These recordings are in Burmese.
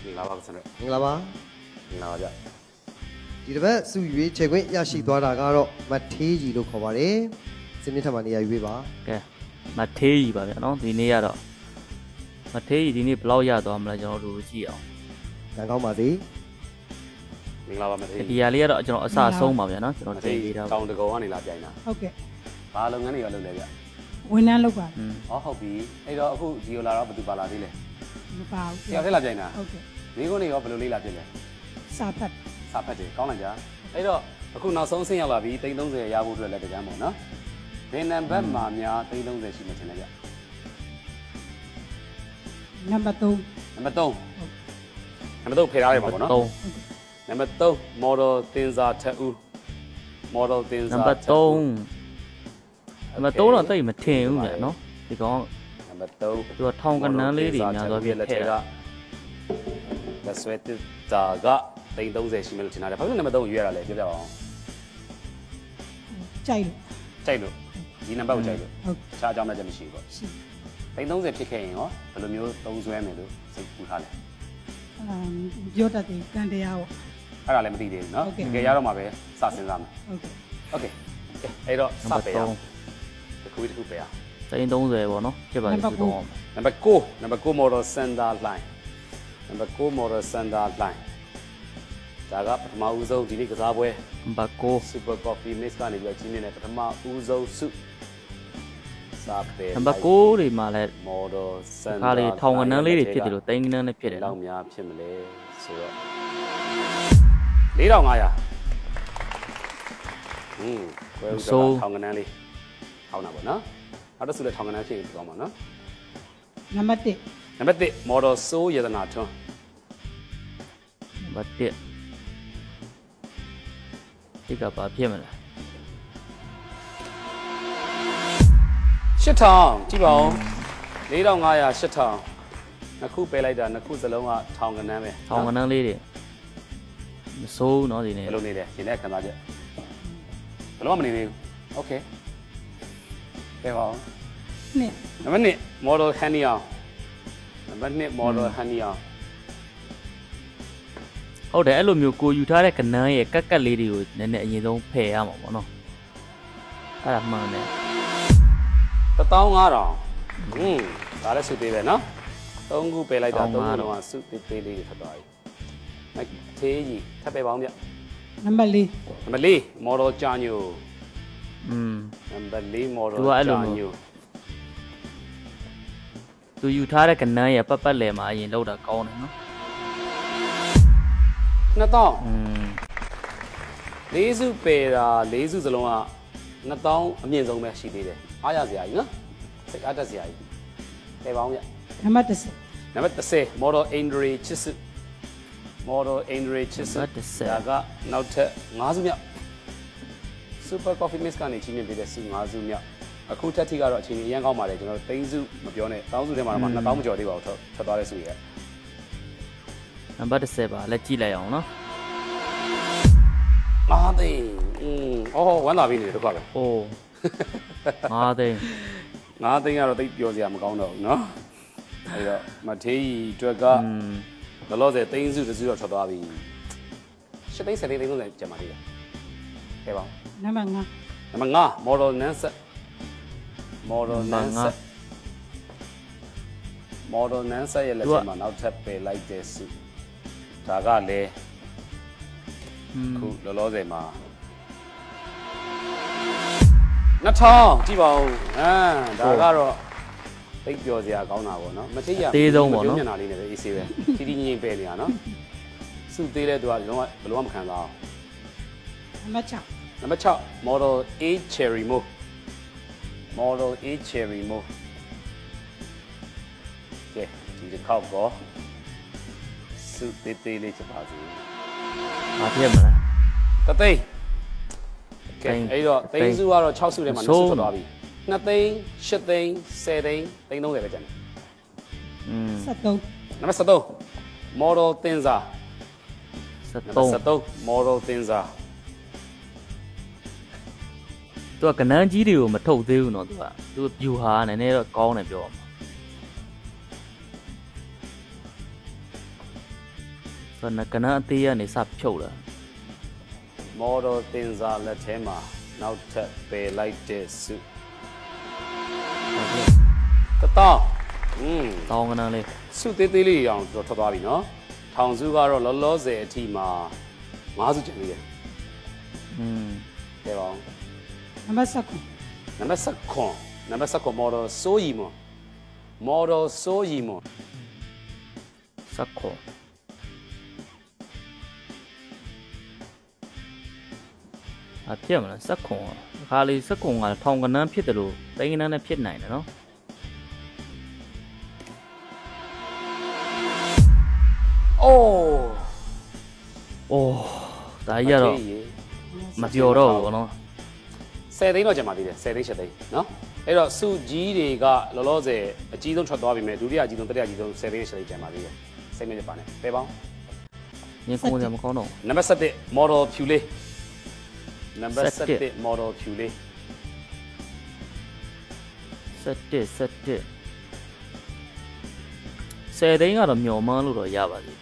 င်္ဂလာပါဆရာ မင်္ဂလာပါ မင်္ဂလာပါဗျ ဒီတစ်ပတ်စုရွေးချယ်ခွင့်ရရှိသွားတာကတော့မထေးကြီးလို့ခေါ်ပါတယ်စနစ်ထပ်မှာနေရာရွေးပါ ကဲမထေးကြီးပါဗျာနော်ဒီနေ့ကတော့မထေးကြီးဒီနေ့ဘယ်လောက်ရသွားမလဲကျွန်တော်တို့ကြည့်အောင် ကံကောင်းပါစေ မင်္ဂလာပါမထေး ဒီဟာလေးကတော့ကျွန်တော်အစဆုံးပါဗျာနော်ကျွန်တော်တင်ပေးတာ တောင်တကုံကနေလာပြိုင်တာ ဟုတ်ကဲ့ ဘာလုပ်ငန်းတွေရောလုပ်လဲဗျ ဝန်ထမ်းလုပ်ပါ ဟောဟုတ်ပြီအဲ့တော့အခုဂျီယိုလာတော့ဘယ်သူပါလာသေးလဲ မပါ ဆ ဘူး ရာထက်လာပြိုင်တာ ဟုတ်ကဲ့ မိကုန်းတွေရောဘယ်လိုလေးလာပြည့်လဲ စာဖတ် စာဖတ်တယ်ကောင်းလိုက်ကြအဲ့တော့အခုနောက်ဆုံးဆင်းရောက်လာပြီ330ရဖို့အတွက်လည်းကြမ်းပေါ့နော်ဘယ်နံပါတ်မှာများ330ရှိမှထင်တယ်ဗျ နံပါတ်3 နံပါတ်3နံပါတ်3ဖယ်ထားရမှာပေါ့နော် 3 နံပါတ်3 model တင်စာထက်ဦး model တင် နံ စာ ပါတ်3နံပါတ်3တော့တိတ်မထင်ဘူးဗျာနော်ဒီကောင် နံပါတ်3 သူကထောင်ကနန်းလေးတွေများသွားပြည့် လက် ထ ထ ည့် က်က တာ လက်ဆွဲတစ်တာက330ရှိမယ်လို့ထင်တာလေဘာလို့နံပါတ်3ရွေးရတာလဲပြောပြပါအောင် ကြိုက်လို့ ကြိုက်လို့ဒီနံပါတ်ကိုကြိုက်လို့ ဟုတ် တခြားအကြောင်းလည်းမရှိဘူးပေါ့ ရှိ 330ဖြစ်ခဲ့ရင်ရောဘယ်လိုမျိုးသုံးဆွဲမယ်လို့စိတ်ကူထားလဲ ပြောတတ်တယ်ကံတရားပေါ့ အဲ့ဒါလည်းမသိသေးဘူးเนาะ ဟုတ်ကဲ့ တကယ်ရတော့မှပဲစစဉ်းစားမယ် ဟုတ်ကဲ့ โอเคအဲ့တော့ နံ စ ပါတ် ပယ်ရအောင်တစ်ခုတစ်ခုပယ်ရအောင် 330ပေါ့နော်ဖြစ်ပါလိမ့်ဆိုတော့ နံပါတ်9 model center line နံပါတ်9 model center line ဒါကပထမဦးဆုံးဒီနေ့ကစားပွဲ နံပါတ်9 super coffee mix ကနေပြီးတော့ကြီးနေတဲ့ပထမဦးဆုံးစုစာပယ် နံပါတ်9တွေမှာလည်း model ခါ center လေးထောင်ကနန်းလေးတွေဖြစ်တယ်လို့တိုင်းကနန်းလေးဖြစ်တယ် လောက် နော် များဖြစ်မလဲဆိုတော့4500ကွဲဦးတော့ထောင်ကနန်းလေးထောင်းတာပေါ့နော်နောက်တစ်စုလည်းထောင်ကနန်းဖြစ်ရင်ပြောမှာနော် နံပါတ်1 နံပါတ်1 model စိုးရတနာထွန်း နံပါတ်1ဒီကဘာဖြစ်မလဲ 8000ကြည့်ပါဦး4500 8000နှစ်ခုပေးလိုက်တာနှစ်ခုစလုံးကထောင်ကနန်းပဲ ထောင်ကနန်းလေးတွေမစိုးဘူးနော်ဒီနေ့ ဘယ်လိုနေလဲရှင်တဲ့ခံစားချက်ဘယ်လိုမှမနေသေးဘူးโอเคကဲပါဦး နှစ် နံပါတ်1 model honey အောင်နံပါတ်2 model honey အောင် ဟုတ်တယ်အဲ့လိုမျိုးကိုယူထားတဲ့ကနန်းရဲ့ကက်ကက်လေးတွေကိုနည်းနည်းအရင်ဆုံးဖယ်ရမှာပေါ့နော်အဲ့ဒါမှန်တယ် 15000ဒါလည်းစုသေးပဲနော်3ခုပေးလိုက်တာ3ခုလုံးကစုသေးသေးလေးတွေထွက်သွားပြီမသေးကြီးထပ်ပေးပါအောင်ဗျ နံပါတ်4 နံပါတ်4 model ကြာညို နံပါတ်4 model သူကအဲ့လိုမျိုး သူယူထားတဲ့ကနန်းရဲ့ပတ်ပတ်လည်မှာအရင်လောက်တာကောင်းတယ်နော် 2000လေးစုပယ်တာလေးစုစလုံးက2000အမြင့်ဆုံးပဲရှိသေးတယ်အားရစရာကြီးနော်စိတ်အားတက်စရာကြီးပယ်ပါအောင်ဗျ နံပါတ်10 နံပါတ်30 model Andre ချစ်စု model Andre ချစ်စု နံပါတ်30 ဒါကနောက်ထပ်5စုမြောက် super coffee mix ကနေချင်းမြင်ပေးတဲ့စု5စုမြောက်အခုထက်ထိကတော့အချိန်ကြီးအရင်ကောင်းပါတယ်ကျွန်တော်3စုမပြောနဲ့1000စုထဲမှာတော့2000မကျော်သေးပါဘူးထွက်သွားတဲ့စုရဲ့ နံပါတ်30ပါလက်ကြည့်လိုက်အောင်နော် 5သိန်းအော်ဝမ်းသာပြီနေတော့ကွာပဲ အိုး5သိန်း 5သိန်းကတော့သိပ်ပြောစရာမကောင်းတော့ဘူးเนาะအဲ့တော့မထေးကြီးအတွက်ကလောလောဆယ်သိန်းစုတစ်စုတော့ထွက်သွားပြီ7သိန်း7သိန်း30ကျန်ပါသေးတယ်ကဲပါ နံပါတ်5 နံပါတ်5 model Nanset model Nanset model Nanset ရဲ့လက်ချက်မှာနောက်ထပ်ပယ်လိုက်တဲ့စုဒါကလည်းခုလောလောဆယ်မှာ2000ကြည့်ပါဦးဒါကတော့သိပ်ပြောစရာကောင်းတာပေါ့နော်မထိရမျက်နှာလေးနဲ့ပဲအေးဆေးပဲတီတီငိမ့်ပယ်နေတာနော်စုသေးတဲ့သူကလုံးဝဘယ်လိုမှမခံစားအောင် နံပါတ်6 နံပါတ်6 model A cherry mo model A cherry mo ကဲဒီတစ်ခေါက်တော့စုသေးသေးလေးချက်ပါစီ ဘာဖြစ်မလဲ တသိန်းကဲအဲ့တော့သိန်းစုကတော့6စုထဲမှာ2စုထွက်သွားပြီ2သိန်း8သိန်း10သိန်း30ပဲကျန်တယ် 73 နံပါတ်73 model တင်စာနံပါတ် 73 73 model တင်စာ သူကကနန်းကြီးတွေကိုမထုတ်သေးဘူးနော်သူကသူပြူဟာနည်းနည်းတော့ကောင်းတယ်ပြောရမှာ ဆိုတော့ကနန်းအသေးကနေစဖြုတ်လာ မော်ဒယ်တင်စာလက်ထဲမှာနောက်ထပ်ပယ်လိုက်တဲ့စုတတောင်းတောင်းကနန်းလေး စုသေးသေးလေးအောင်တော့ထွက်သွားပြီနော်ထောင်စုကတော့လောလောဆယ်အထိမှာ9စုကျန်သေးတယ်ကဲပါဦး နံပါတ်7 နံပါတ်9မော်ဒယ်စိုးရီမွန်စက်ခေါ်အပြတ်မလားစက်ခွန်ခါလေးစက်ခွန်ကထောင်ကနန်းဖြစ်တယ်လို့တိုင်းကနန်းနဲ့ဖြစ်နိုင်တယ်နော် အိုးဒါကြီးကတော့မပြောတော့ဘူးဗောနော်10သိန်းတော့ကျန်ပါသေးတယ်10သိန်း7သိန်းနော်အဲ့တော့စုကြီးတွေကလောလောဆယ်အကြီးဆုံးထွက်သွားပြီမဲ့ဒုတိယအကြီးဆုံးတတိယအကြီးဆုံး10သိန်း7သိန်းကျန်ပါသေးတယ်စိတ်မပြပါနဲ့ပဲပေါင်း ညင်ကုန်တယ်မကောင်းတော့ နံပါတ်7 model ဖြူလေးနံပါတ်7 model ဖြူလေး17 10သိန်းကတော့မျော်မှန်းလို့တော့ရပါသေး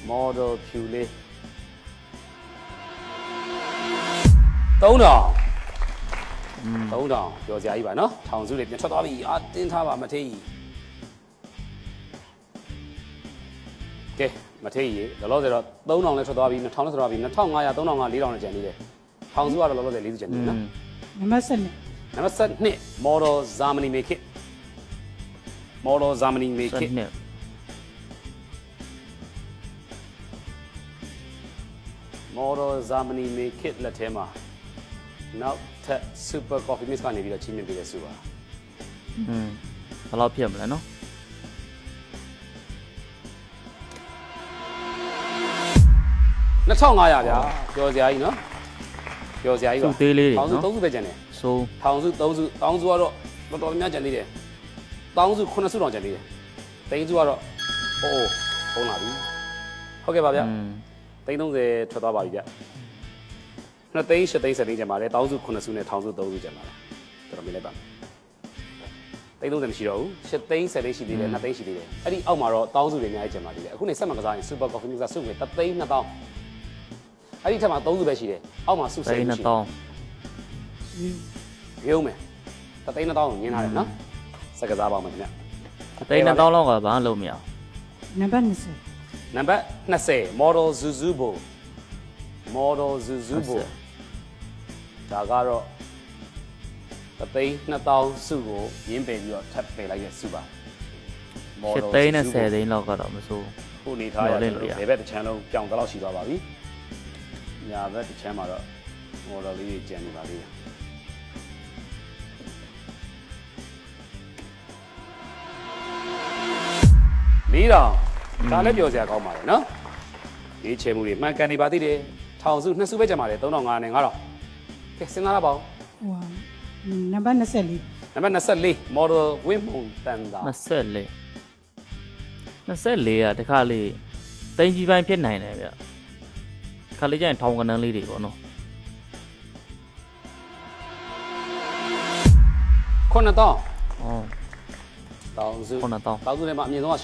model ဖြူလေး3000ပြောစရာကြီးပါနော်ထောင်စုတွေပြန်ထွက်သွားပြီအာတင်းထားပါမထေးကြီးကဲမထေးကြီးလောလောဆယ်တော့3000လည်းထွက်သွားပြီ2000လည်းထွက်သွားပြီ2500 3000 4000လည်းကျန်သေးတယ်ထောင်စုကတော့လောလောဆယ်40ကျန်သေးတယ်နော် နံပါတ်7 နံပါတ်7 model Germany make it model Germany make it မော်ဒယ်ဇာမနီမေခစ်လက်ထဲမှာနောက်ထပ် super coffee mix ကနေပြီးတော့ချင်းမြင်ပေးတဲ့စုပါဘယ်လောက်ဖြစ်မလဲနော်2500ဗျာပြောစရာကြီးနော်ပြောစရာကြီးပါ စုသေးလေးတွေ ထောင်စု နော် 3စုပဲကျန်တယ် ဆိုး ထောင်စု3စုတောင်းစုကတော့တော်တော်များများကျန်သေးတယ်တောင်းစု9စုတောင်ကျန်သေးတယ်တိန်းစုကတော့အိုးဖုံးလာပြီဟုတ်ကဲ့ပါဗျာသိန်း30ထွက်သွားပါပြီဗျ2သိန်း8သိန်း7သိန်းကျန်ပါတယ်တောင်းစု9စုနဲ့ထောင်စု3စုကျန်ပါတယ်တော်တော်မြင်လိုက်ပါသိန်း30မရှိတော့ဘူး8သိန်း10သိန်းရှိသေးတယ်2သိန်းရှိသေးတယ်အဲ့ဒီအောက်မှာတော့တောင်းစုတွေအများကြီးကျန်ပါသေးတယ်အခုနေဆက်မကစားရင် super coffee mix စုငွေ3သိန်း2000အဲ့ဒီထက်မှာ3စုပဲရှိတယ်အောက်မှာစု10ရှိတယ်ရုံးမယ်3သိန်း2000ကိုညင်းထားတယ်နော်စက်ကစားပါမယ်ခင်ဗျသိန်း2000လောက်ကဘာမှလုပ်မရအောင် နံပါတ်20 နံပါတ်20 model Zuzubo ဒါကတော့32000စုကိုရင်းပယ်ပြီးတော့ထပ်ပယ်လိုက်တဲ့စုပါ 7သိန်းနဲ့10သိန်းလောက်ကတော့မဆိုး ခုနေထားရတယ်လို့ဘယ်ဘက်တစ်ချမ်းလုံးပြောင်းတော့ရှိသွားပါပြီညာဘက်တစ်ချမ်းမှာတော့ model လေးကြီးကျန်နေပါသေးတယ်4000ဒါလည်းပြောစရာကောင်းပါတယ်နော်ဒီချေမှုတွေမှန်ကန်နေပါသေးတယ်ထောင်စု2စုပဲကျန်ပါတယ်3500နဲ့9000ကဲစဉ်းစားရပါဦး ဟိုနံပါတ်24 နံပါတ်24 model ဝင်းမုံတန်တာ 24ကတခါလေးသိန်းကြီးပိုင်းဖြစ်နိုင်တယ်ဗျခါလေးကျရင်ထောင်ကနန်းလေးတွေပေါ့နော်9000အော်တောင်းစု 9000 တောင်းစုထဲမှာအမြင့်ဆုံးက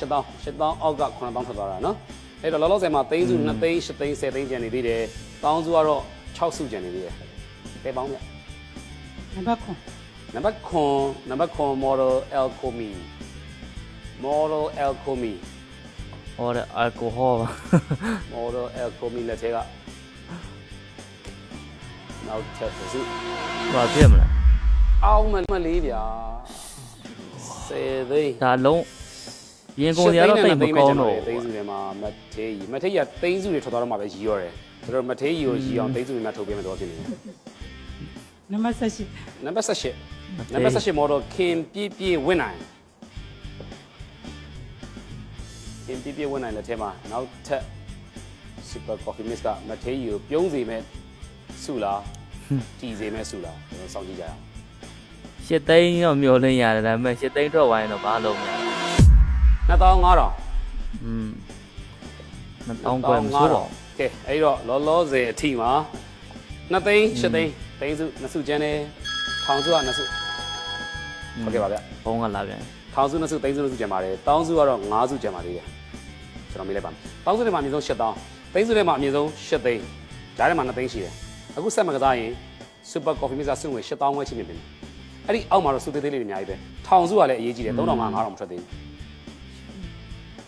8000အောက်က9000ထွက်သွားတာနော်အဲ့တော့လောလောဆယ်မှာသိန်းစု2သိန်း8သိန်း10သိန်းကျန်နေသေးတယ်တောင်းစုကတော့6စုကျန်နေသေးတယ်ကဲပေါင်းဗျ နံပါတ်9 နံပါတ်9 model Alcomi ဟောတဲ့ alcohol ပါ model Alcomi လက်ထဲကနောက်ထပ်တစ်စု ဘာဖြစ်မလဲ အောင်မလေးဗျာ10သိန်း ဒါလုံးရင်ကုန်ရတော့တိတ်မကောင်းတော့ သိန်းစုထဲမှာမထေးကြီးကသိန်းစုတွေထွက်သွားတော့မှပဲရီရောတယ်ဆိုတော့မထေးကြီးကိုရီအောင်သိန်းစုတွေနဲ့ထုတ်ပေးမယ်တော့ဖြစ်နေတယ် နံပါတ်18 နံပါတ်18 model ခင်ပြည့်ဝင်းနိုင်ခင်ပြည့်ဝင်းနိုင်လက်ထဲမှာနောက်ထပ် super coffee mix ကမထေးကြီးကိုပြုံးစေမဲ့စုလားတီစေမဲ့စုလားကျွန်တော်စောင့်ကြည့်ကြရအောင် 7သိန်းတော့မျောလင်းရတယ်ဒါပေမဲ့7သိန်းထွက်သွားရင်တော့ဘာလုပ်မလဲ2500 2000ကွယ်မဆိုးပါဘူး ကဲအဲ့တော့လောလောဆယ်အထိမှာ2သိန်း8သိန်းသိန်းစု2စုကျန်တယ်ထောင်စုက2စုဟုတ်ကဲ့ပါဗျ ဘုံကလာပြန် ထောင်စု2စုသိန်းစု2စုကျန်ပါတယ်တောင်းစုကတော့5စုကျန်ပါသေးတယ် ကျွန်တော်မေးလိုက်ပါမယ်တောင်းစုထဲမှာအမြင့်ဆုံး8000သိန်းစုထဲမှာအမြင့်ဆုံး8သိန်းဓာတ်ထဲမှာ2သိန်းရှိတယ်အခုဆက်မကစားရင် super coffee mix စုငွေ8000ဝဲချိမြင်ပြီအဲ့ဒီအောက်မှာတော့စုသေးသေးလေးတွေအများကြီးပဲထောင်စုကလည်းအရေးကြီးတယ်3500 5000မထွက်သေးဘူး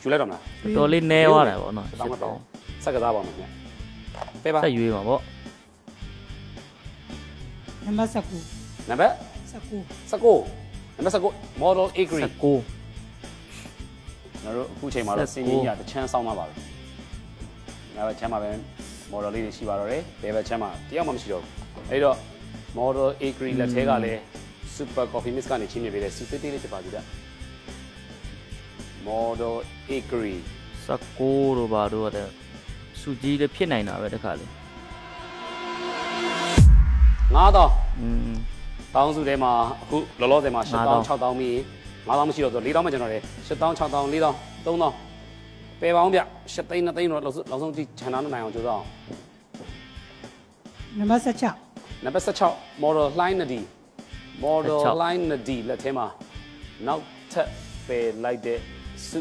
ယူလိုက်တော့မလား တော်လေးနဲသွားတယ်ဗောနော် တောင်းမတော့ဆက်ကစားပါမယ်ခင်ဗျပေးပါ ဆက်ရွေးမှာဗော နံပါတ်19 နံပါတ် 19 19နံပါတ်19 model agree 19 ကျွန်တော်တို့အခုချိန်မှာတော့စင်ကြီးကတချမ်းဆောင်းမှာပါပဲငါပဲချမ်းမှာပဲ model လေးတွေရှိပါတော့တယ်ဘယ်ပဲချမ်းမှာတယောက်မှမရှိတော့ဘူးအဲ့တော့ model agree လက်ထဲကလည်း super coffee mix ကနေချင်းမြင်ပေးတဲ့စူသေးသေးလေးဖြစ်ပါသေးတယ် model agree 19တို့ဘာတို့တဲ့စူကြီးလည်းဖြစ်နိုင်တာပဲတခါလေ 9000 อืม 1000စုထဲမှာအခုလောလောဆယ်မှာ8000 6000ပြီး9000မရှိတော့ဆို4000မှကျွန်တော်တယ်8000 6000 4000 3000ပယ်ပါအောင်ဗျ7သိန်း2သိန်းတော့လောက်ဆုံးကြည့်ခြံသားနိုင်အောင်ကြိုးစားအောင် နံပါတ်16 နံပါတ်16 model line နဒီ model line နဒီလက်ထဲမှာနောက်ထပ်ပယ်လိုက်တဲ့စု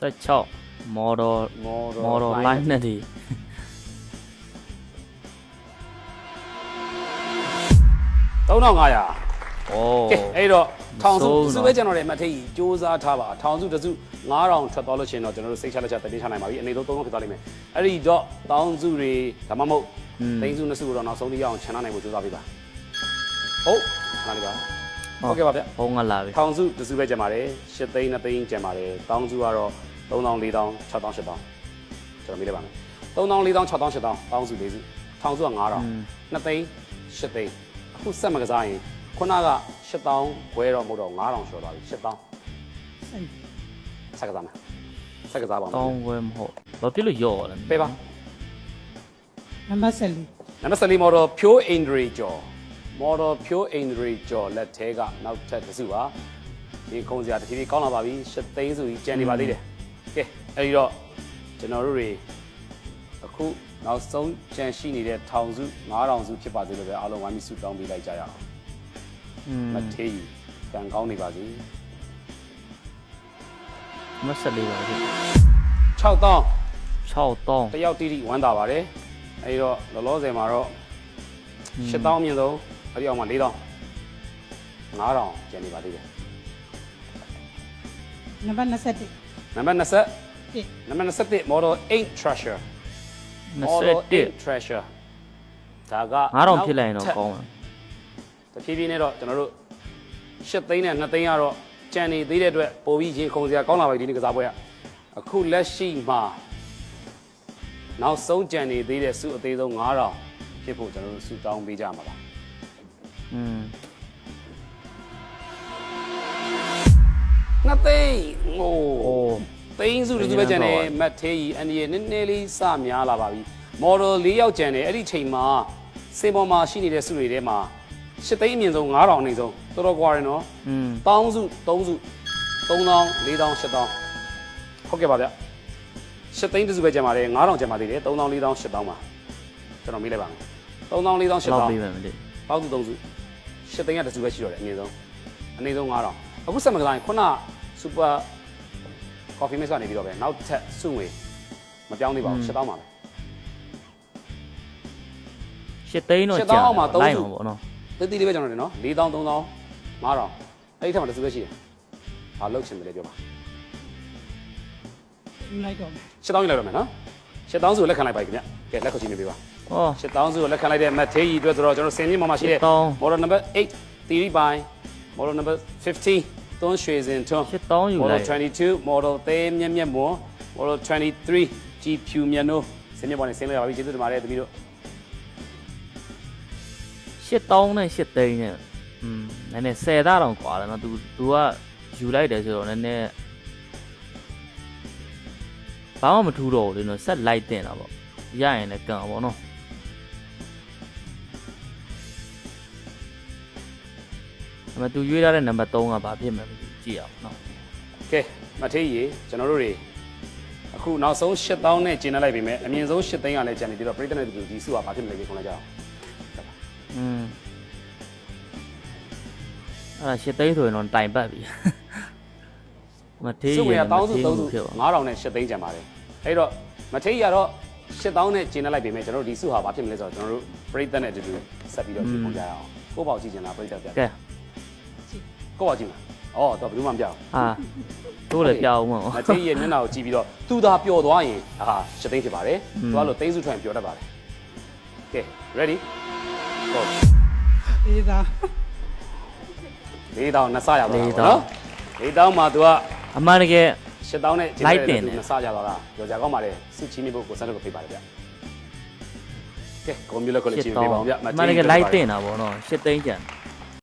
16 model line နဲ့ဒီ 3500 โอ้ ကဲအဲ့တော့ထောင်စုစုပဲကျွန်တော်哋အမှတ်ထိပ်စူးစမ်းထားပါထောင်စုတစု9000ထွက်သွားလို့ရှိရင်တော့ကျွန်တော်တို့စိတ်ချလက်ချတည်ချနိုင်ပါပြီအနေဆုံး3000ဖြစ်သွားလိမ့်မယ်အဲ့ဒီတော့တောင်းစုတွေဒါမှမဟုတ်သိန်းစုနှစ်စုတော့နောက်ဆုံးထိရအောင်ခြံထားနိုင်ဖို့ကြိုးစားပေးပါဟုတ်နားလည်ပါဟုတ်ကဲ့ပါဗျ ဘုံကလာပြီ ထောင်စုတစုပဲကျန်ပါတယ်8သိန်း2သိန်းကျန်ပါတယ်တောင်းစုကတော့3000 4000 6000 8000ကျွန်တော်မေးလိုက်ပါမယ်3000 4000 6000 8000တောင်းစုလေးစုထောင်စုက9000 2သိန်း8သိန်းအခုဆက်မကစားရင်ခုနက8000ခွဲတော့မဟုတ်တော့9000ကျော်သွားပြီ8000ဆက်ကစားမယ်ဆက်ကစားပါဦး တောင်းခွဲမဟုတ်ဘာဖြစ်လို့ရော့လဲ ပေးပါ နံပါတ်14 နံပါတ်14 model pure indri ကျော် model pure indri ကျော်လက်ထဲကနောက်ထပ်တစ်စုပါဒီခုံစရာတစ်ဖြည်းဖြည်းကောင်းလာပါပြီ7သိန်းဆိုပြီးကျန်နေပါသေးတယ်ကဲအဲ့ဒီတော့ကျွန်တော်တို့တွေအခုနောက်ဆုံးကျန်ရှိနေတဲ့ထောင်စု9000စုဖြစ်ပါသေးလို့ပဲအားလုံးဝိုင်းပြီးစုတောင်းပေးလိုက်ကြရအောင်မထေးကြီးကံကောင်းနေပါစေ မဆက်လေးပါဖြစ် 6000 6000 တယောက်တိတိဝမ်းသာပါတယ်အဲဒီတော့လောလောဆယ်မှာတော့8000မြင့်ဆုံးအဲဒီအောင်မှာ4000 9000ကျန်နေပါသေးတယ် နံပါတ်21 နံပါတ်20နံပါတ်21 model 8 treasure model 8 treasure ဒါက 9000ဖြစ်လိုက်ရင်တော့ကောင်းတယ် တဖြည်းဖြည်းနဲ့တော့ကျွန်တော်တို့8သိန်းနဲ့2သိန်းကတော့ကျန်နေသေးတဲ့အတွက်ပိုပြီးရင်ခုံစရာကောင်းလာပါပြီဒီနေ့ကစားပွဲကအခုလက်ရှိမှာနောက်ဆုံးကျန်နေသေးတဲ့စုအသေးဆုံး9000ဖြစ်ဖို့ကျွန်တော်တို့စုတောင်းပေးကြမှာပါ อืม 2သိန်းโอ้ โอ้ သိန်းစုတစ်စုပဲကျန်တယ်မတ်သေးကြီးအန်ဒီရဲ့နည်းနည်းလေးစများလာပါပြီ model 4ယောက်ကျန်တယ်အဲ့ဒီချိန်မှာစေပေါ်မှာရှိနေတဲ့စုတွေထဲမှာ8သိန်းအမြင့်ဆုံး9000အနည်းဆုံးတော်တော်ကွာတယ်နော် อืม 1000စု3စု3000 4000 8000ဟုတ်ကဲ့ပါဗျ8သိန်းတစ်စုပဲကျန်ပါတယ်9000ကျန်ပါသေးတယ်3000 4000 8000ပါကျွန်တော်မေးလိုက်ပါမယ်3000 4000 လောက် 8000 ပေးမယ်မသိ ပေါင်းစု3စု8သိန်းကတစ်စုပဲရှိတော့တယ်အနည်းဆုံး9000အခုဆက်မကစားရင်ခုန super coffee mix ကနေပြီးတော့ပဲနောက်ထပ်စုငွေမပြောင်းသေးပါဘူး8000ပါပဲ 8သိန်းတော့ကြာ 8000အောက်မှာ3 လိုက် စု မှာပေါ့နော် တိတိလေးပဲကျွန်တော်တယ်နော်4000 3000 5000အဲ့ဒီထက်မှတစ်စုပဲရှိတယ်ဘာလုပ်ချင်မလဲပြောပါ ယူလိုက်တော့မယ် 8000ယူလိုက်တော့မယ်နော်8000စုကိုလက်ခံလိုက်ပါခင်ဗျကဲလက်ခုပ်ကြည့်နေပေးပါ ဟော 8000စုကိုလက်ခံလိုက်တဲ့မတ်သေးကြီးအတွက်ဆိုတော့ကျွန်တော်စင်မြင့်ပေါ်မှာရှိတဲ့ 8000 model number 8 theory by model number 15 သွန်းရွှေစင်ထွန်း 8000ယူလို model က် 22 model သေးမြက်မြက်မွန် model 23 G ဖြူမြတ်နိုးစင်မြင့်ပေါ်နေဆင်းလိုက်ပါပြီကျေးဇူးတင်ပါတယ်တပီတို့ 8000နဲ့8သိန်းနဲ့อืมနည်းနည်း10သားတောင်กว่าတယ်နော် तू ကယူလိုက်တယ်ဆိုတော့နည်းနည်းဘာမှမထူးတော့ဘူးလေနော်ဆက်လိုက်တင်တာပေါ့ရရင်လည်းကံပေါ့နော်ဒါပေမဲ့ तू ရွေးထားတဲ့နံပါတ်3ကဘာဖြစ်မှန်းမသိဘူးကြည့်အောင်နော် ကဲမထေးကြီးကျွန်တော်တို့တွေအခုနောက်ဆုံး8000နဲ့ကျင်းလိုက်ပြီမဲ့အမြင့်ဆုံး8သိန်းကလည်းကျန်နေပြီးတော့ပြည်တဲ့တူဒီစုကဘာဖြစ်မလဲပြောလိုက်ကြအောင် อืมအဲ့ဒါ8သိန်းဆိုရင်တော့တိုင်ပတ်ပြီ မထေး စု ရ ငွေ ယ် ကတောင်းစု မ 3 ထေး စု ဖြစ်ပါ 9000နဲ့8သိန်းကျန်ပါတယ်အဲ့တော့မထေးကြီးကတော့8000နဲ့ကျင်းလိုက်ပြီမယ်ကျွန်တော်တို့ဒီစုဟာဘာဖြစ်မလဲဆိုတော့ကျွန်တော်တို့ပြိဿနဲ့အတူတူဆက်ပြီးတော့ကြည့်ပုံကြရအောင်ကိုပေါ့ကြည့်ချင်လားပြိဿပြ ကဲ ကိုပေါ့ကြည့်မလားအော်တော့ဘယ်သူမှမပြောင်း ဟာတို့လည်းပြအောင်မဟုတ် မထေးရဲ့မျက်နှာကိုကြည့်ပြီးတော့သူသာပျော်သွားရင်8သိန်းဖြစ်ပါတယ်သူကလို့သိန်းစုထွန်ပျော်တတ်ပါတယ်ကဲ ready go အေးသား 4000နှစ်ဆရပါတော့နော်4000မှာသူက အမှန်တကယ် 8000နဲ့ကျင်း လိုက် တဲ့ တင် သူ တယ် နှစ်ဆရပါတာကြော်ကြကောင်းပါလေစုချင်းနေဖို့ကိုစတဲ့ကိုဖိပါတယ်ဗျကဲကွန်ပျူတာကိုလည်းကြည့်ပေးပါအောင်ဗျ အမှန်တကယ်လိုက်တင်တာဗောနော်ရှစ်သိန်းကျန်